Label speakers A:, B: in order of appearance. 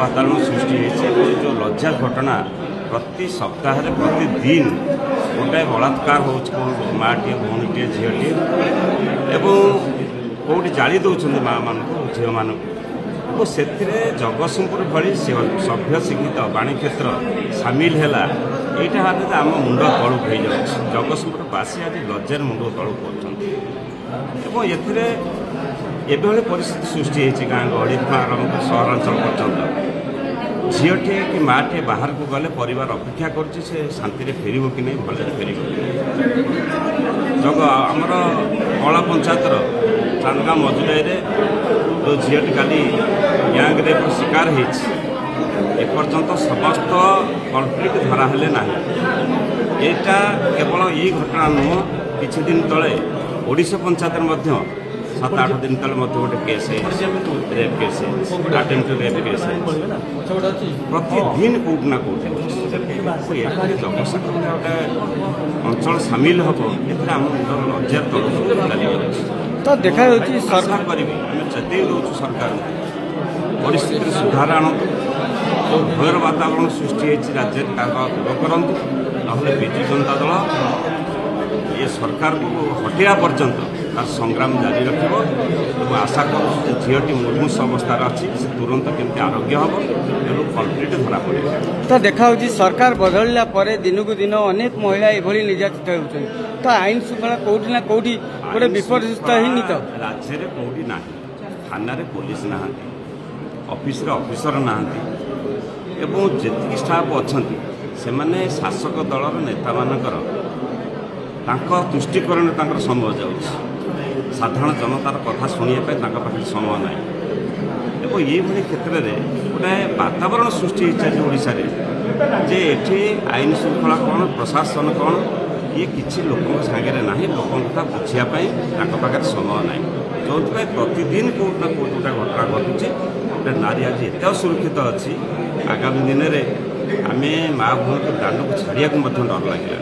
A: वातावरण सृष्टि जो लज्जा घटना प्रति सप्ताह प्रतिदिन गोटाए बलात्कार हो माँटे भौणीटे झीटे कौटी जाली दौरान माँ मान झील मान से जगतसिंहपुर भली सभ्य शिक्षित वाणी क्षेत्र सामिल है यहाँ आम मुंड तलू हो जाए जगतसिंहपुरवासी आज लज्जार मुंड तलू कर एभली परिस्थिति सृष्टि होती गाँ गहली आरंभ सहरांचल पर्यटन झीटे कि माँटे बाहर को गले परिवार अपेक्षा कर शांति फेर कि नहीं भले फेर जग आमर कला पंचायतर चांदगाँ मजुराई जो झीटी काली गैंग रेप शिकार होपर्यंत समस्त कल्प्रिट धरा हेले ना यहाँ केवल ये घटना नुह किछि दिन तले ओडिशा पंचायत 7-8 दिन तले गोटे case rape case attempt rape case प्रतिदिन कौटना कौटे जगतसिंहपुर गोटे अंचल सामिल हम आम लज्जार तल
B: तो देखा
A: आशा करी जते दौर सरकार परिस्थिति सुधार आणतु जो भयर वातावरण सृष्टि राज्य दूर करूँ ना विजु जनता दल ये सरकार को हटेया पर्यंत तार संग्राम जारी रखिब आशा कर झीटी मुर्मूष अवस्था अच्छी से तुरंत केमती आरोग्य हम तेणु कल्प्रिट धरा पड़े।
B: तो देखा सरकार बदलला दिन को दिन अनेक महिला एभली निर्यातित होती तो आईन श्रृंखला कौटी ना कौटी गोटे विपर्यस्त ही तो
A: राज्य में कौटी ना थाना पुलिस ना ऑफिस ऑफिसर ना जी स्टाफ अच्छा से शासक दलर नेता मानकर तुष्टिकरण समय जाऊँ साधारण जनतार कथा शुणापी पाखे समय ना ये क्षेत्र में गोटे वातावरण सृष्टि होशा जे एठी आईन श्रृंखला कौन प्रशासन कौन ये किसी लोकों सागर ना लोक कथा बुझापी पाखे समय ना जो प्रतिदिन कौट ना कौट गोटे घटना घटुचे गोटे नारी आज एत असुरक्षित अच्छी आगामी दिन में आम माँ भूमि को दांड को छाड़िया डर लगे।